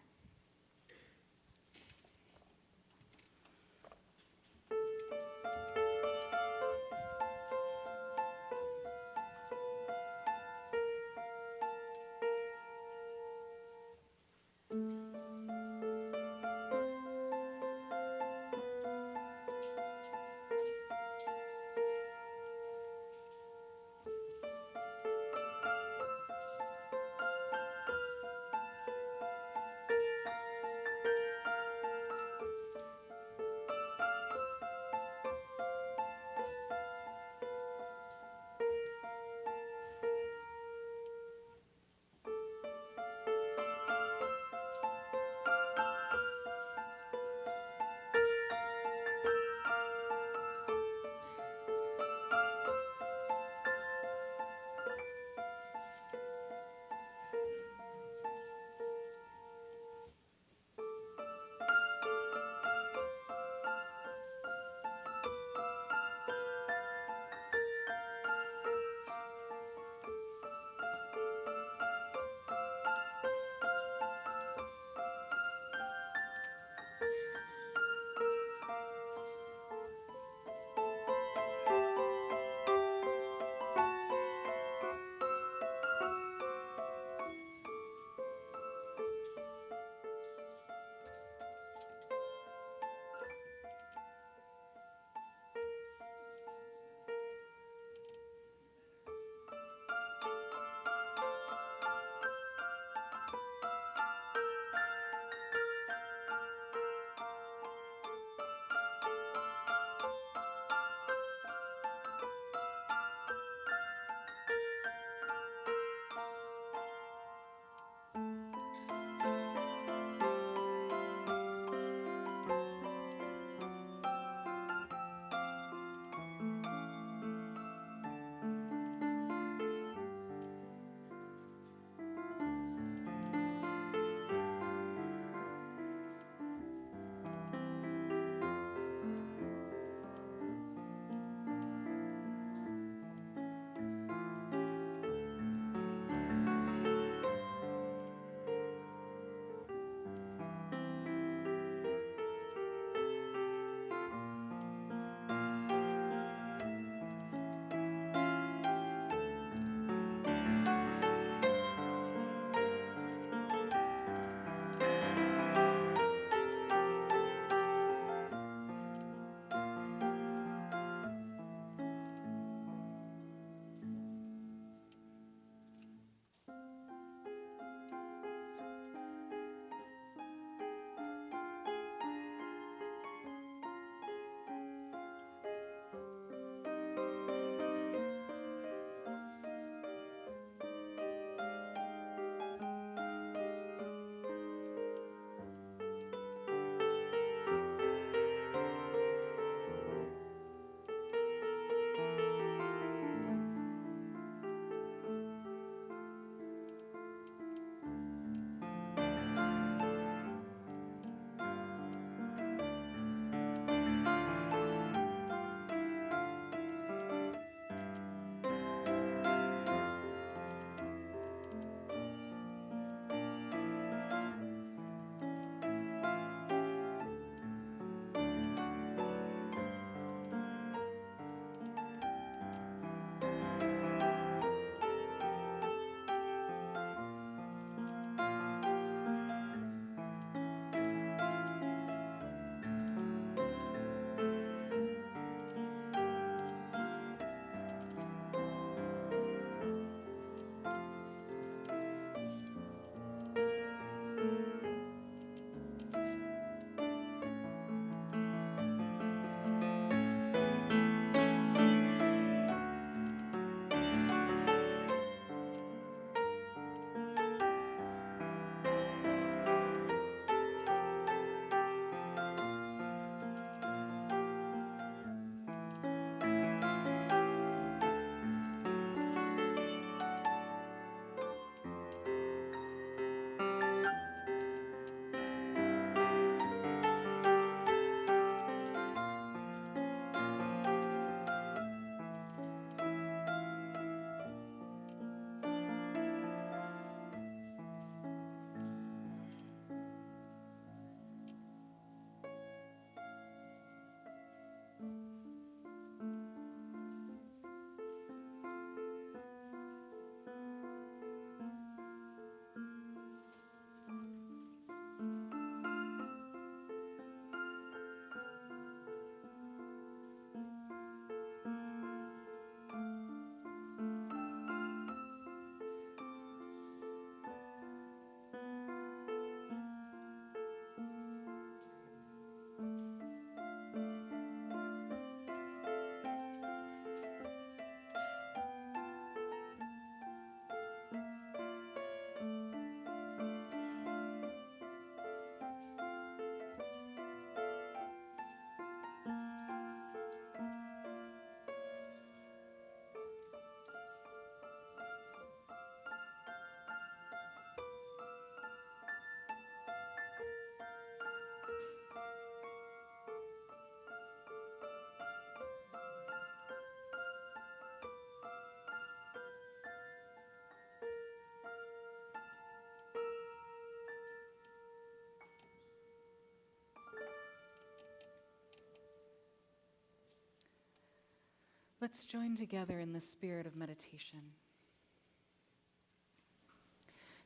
Let's join together in the spirit of meditation.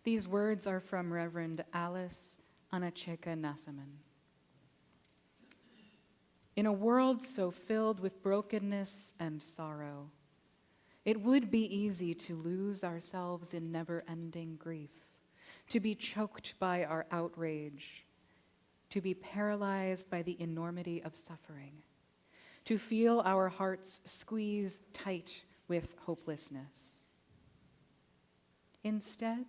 These words are from Reverend Alice Anacheka Nasaman. In a world so filled with brokenness and sorrow, it would be easy to lose ourselves in never-ending grief, to be choked by our outrage, to be paralyzed by the enormity of suffering, to feel our hearts squeeze tight with hopelessness. Instead,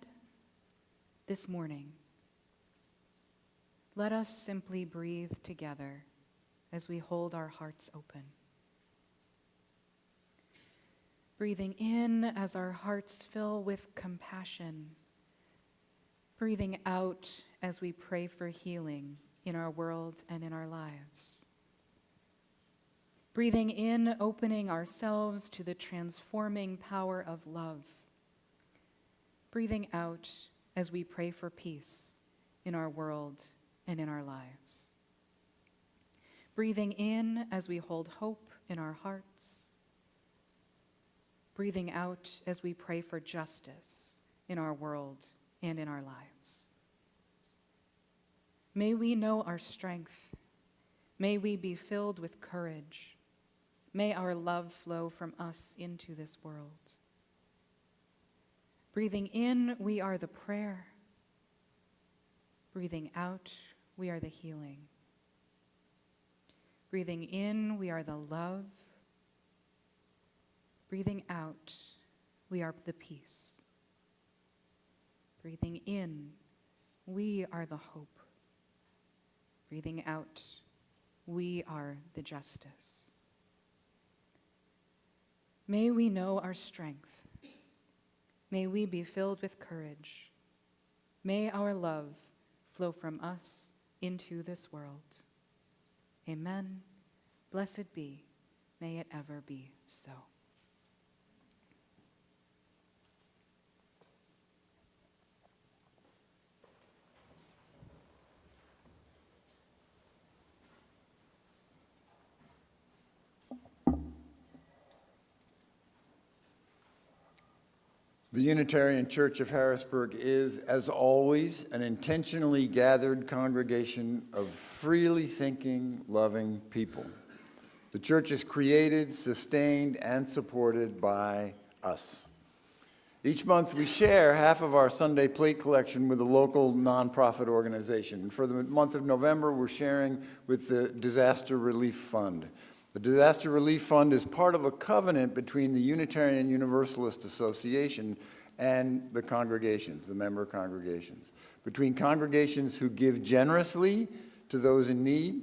this morning, let us simply breathe together as we hold our hearts open. Breathing in as our hearts fill with compassion. Breathing out as we pray for healing in our world and in our lives. Breathing in, opening ourselves to the transforming power of love. Breathing out as we pray for peace in our world and in our lives. Breathing in as we hold hope in our hearts. Breathing out as we pray for justice in our world and in our lives. May we know our strength. May we be filled with courage. May our love flow from us into this world. Breathing in, we are the prayer. Breathing out, we are the healing. Breathing in, we are the love. Breathing out, we are the peace. Breathing in, we are the hope. Breathing out, we are the justice. May we know our strength. May we be filled with courage. May our love flow from us into this world. Amen. Blessed be. May it ever be so. The Unitarian Church of Harrisburg is, as always, an intentionally gathered congregation of freely thinking, loving people. The church is created, sustained, and supported by us. Each month we share half of our Sunday plate collection with a local nonprofit organization. For the month of November, we're sharing with the Disaster Relief Fund. The Disaster Relief Fund is part of a covenant between the Unitarian Universalist Association and the congregations, the member congregations, between congregations who give generously to those in need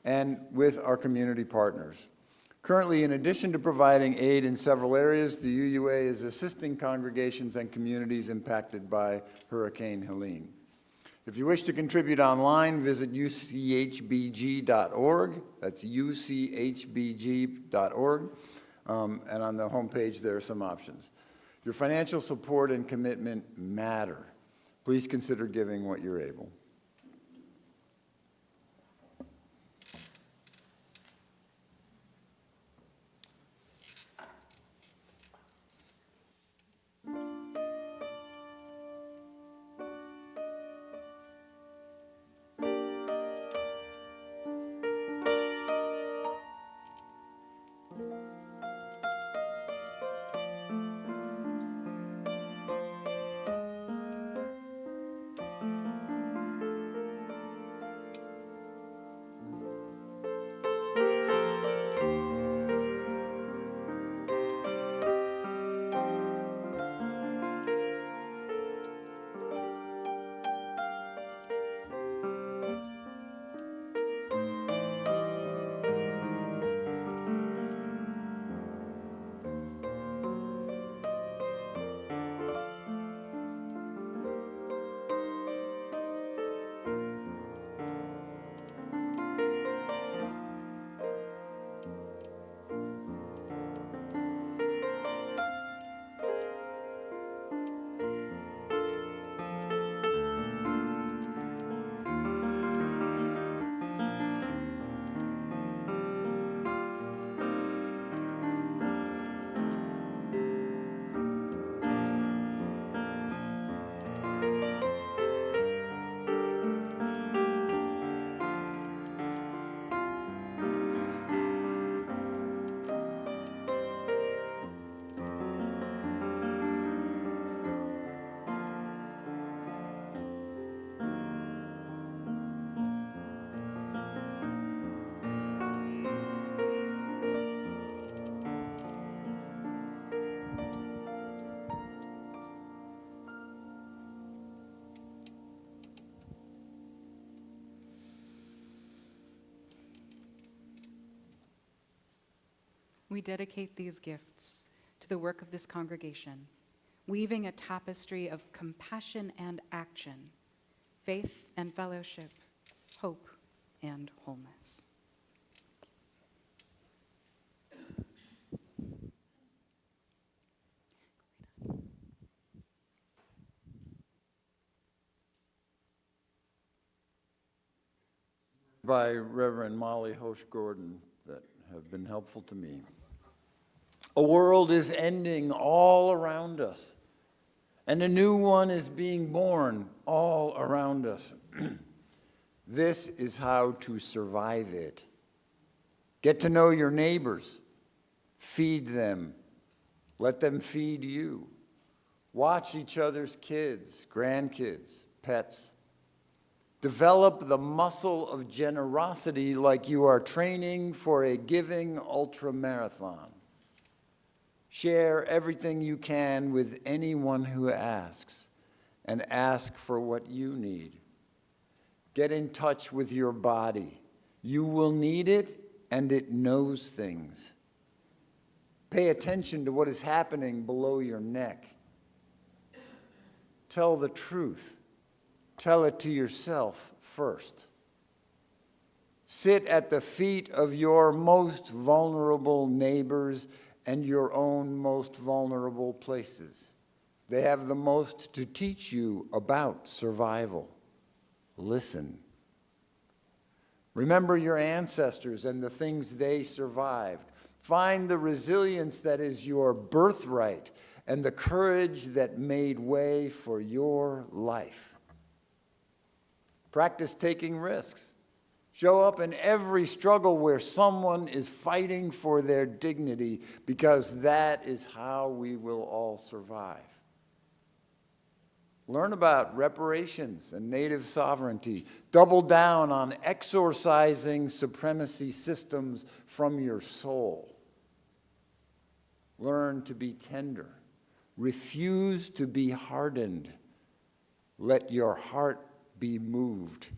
and with our community partners. Currently, in addition to providing aid in several areas, the UUA is assisting congregations and communities impacted by Hurricane Helene. If you wish to contribute online, visit uchbg.org. That's uchbg.org. And on the homepage, there are some options. Your financial support and commitment matter. Please consider giving what you're able. we dedicate these gifts to the work of this congregation, weaving a tapestry of compassion and action, faith and fellowship, hope and wholeness. By Reverend Molly Hosh Gordon that have been helpful to me. A world is ending all around us, and a new one is being born all around us. This is how to survive it. Get to know your neighbors. Feed them. Let them feed you. Watch each other's kids, grandkids, pets. Develop the muscle of generosity like you are training for a giving ultramarathon. Share everything you can with anyone who asks, and ask for what you need. Get in touch with your body. You will need it, and it knows things. Pay attention to what is happening below your neck. Tell the truth. Tell it to yourself first. Sit at the feet of your most vulnerable neighbors and your own most vulnerable places. They have the most to teach you about survival. Listen. Remember your ancestors and the things they survived. Find the resilience that is your birthright and the courage that made way for your life. Practice taking risks. Show up in every struggle where someone is fighting for their dignity, because that is how we will all survive. Learn about reparations and native sovereignty. Double down on exorcising supremacy systems from your soul. Learn to be tender. Refuse to be hardened. Let your heart be moved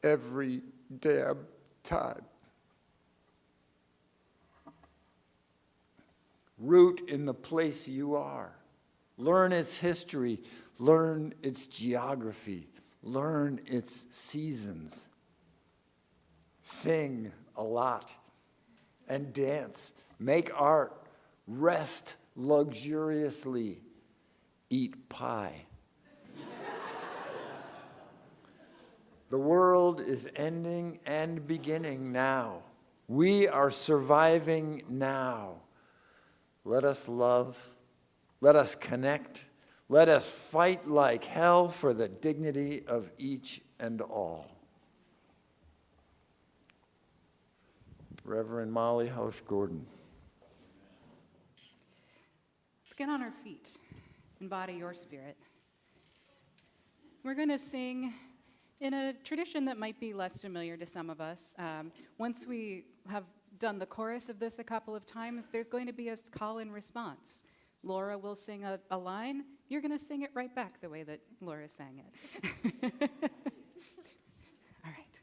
every damn time. Root in the place you are. Learn its history. Learn its geography. Learn its seasons. Sing a lot and dance. Make art. Rest luxuriously. Eat pie. The world is ending and beginning now. We are surviving now. Let us love. Let us connect. Let us fight like hell for the dignity of each and all. Reverend Molly Hosh Gordon. Let's get on our feet. Embody your spirit. We're going to sing in a tradition that might be less familiar to some of us. Once we have done the chorus of this a couple of times, there's going to be a call and response. Laura will sing a line. You're going to sing it right back the way that Laura sang it. All right.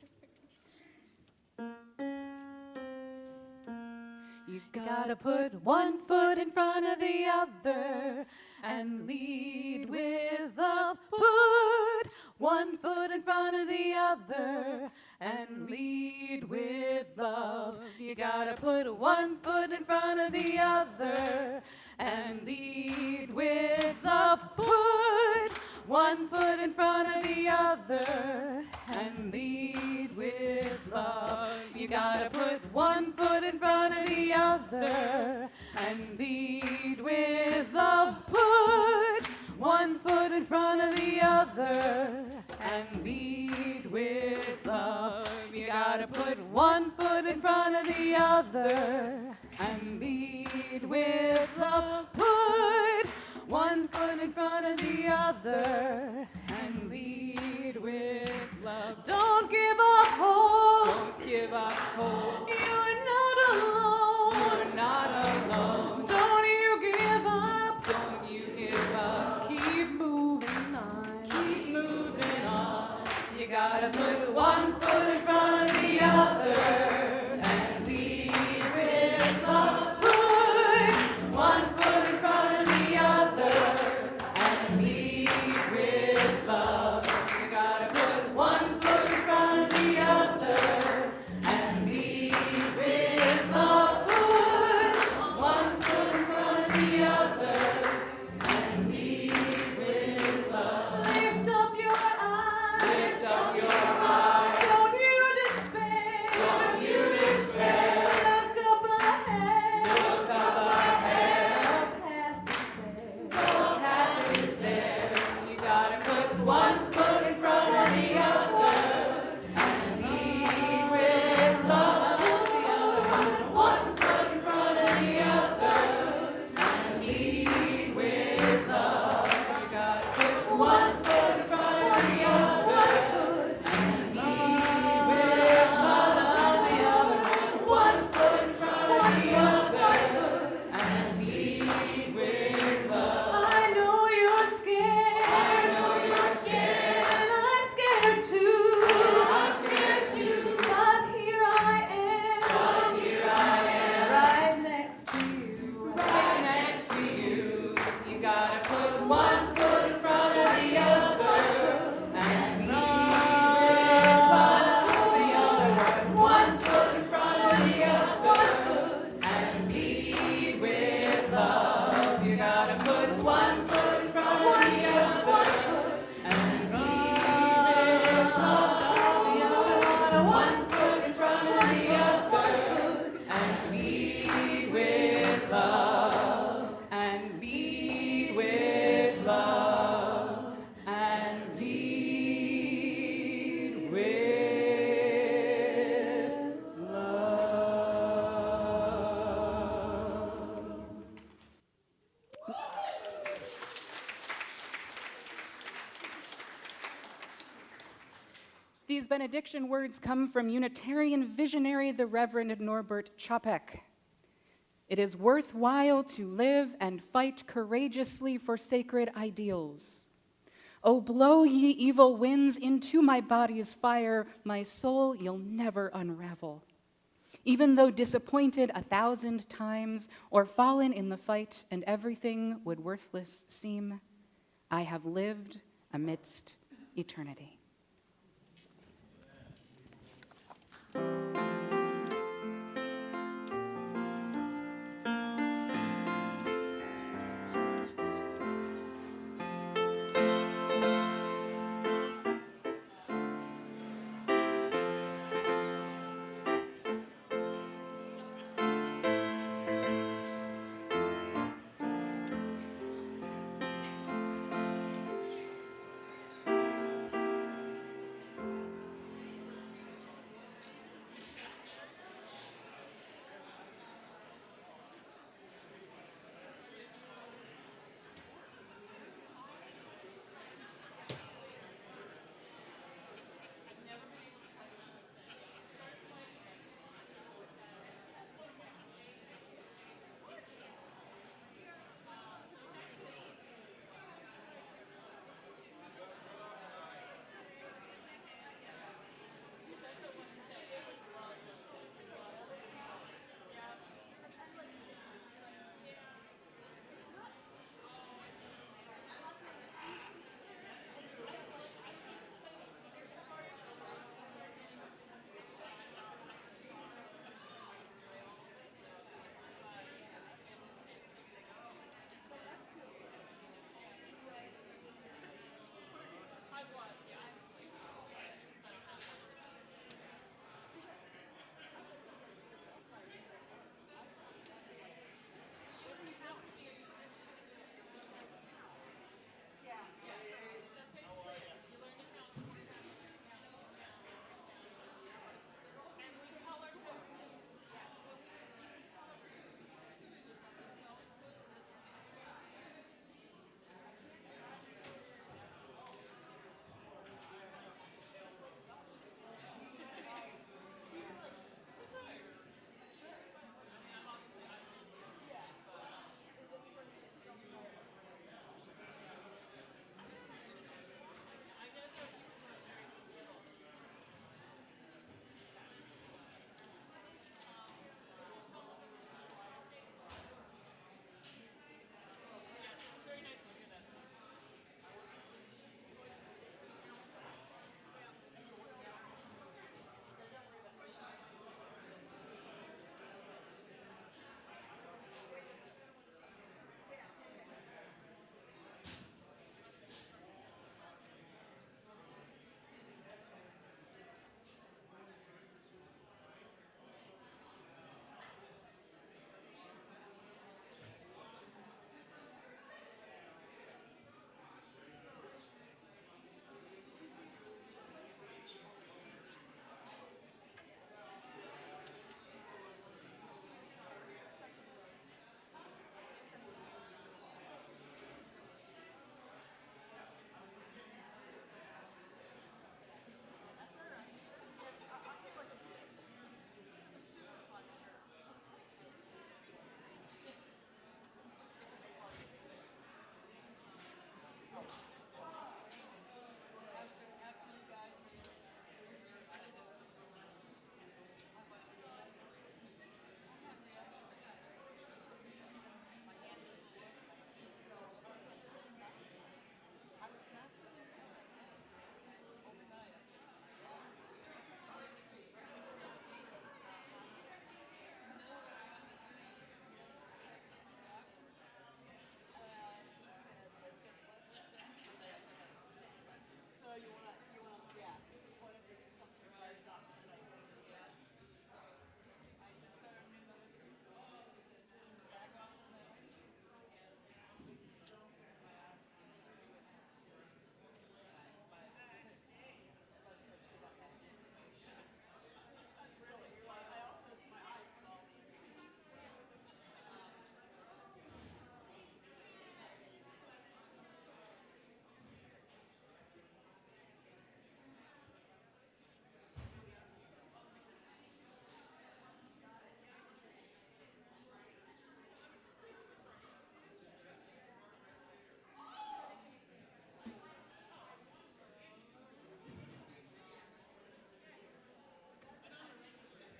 You've got to put one foot in front of the other and lead with love. Put one foot in front of the other and lead with love. You gotta put one foot in front of the other and lead with love. Put one foot in front of the other and lead with love. You gotta put one foot in front of the other and lead with love. Put one foot in front of the other and lead with love. You gotta put one foot in front of the other and lead with love. Put one foot in front of the other and lead with love. Don't give up hope. Don't give up hope. You're not alone. You're not alone. Don't you give up. Don't you give up. Keep moving on. Keep moving on. You gotta put one foot in front of the other and lead with love. These benediction words come from Unitarian visionary, the Reverend Norbert Chapek. It is worthwhile to live and fight courageously for sacred ideals. Oh, blow ye evil winds into my body's fire, my soul you'll never unravel. Even though disappointed 1,000 times, or fallen in the fight, and everything would worthless seem, I have lived amidst eternity.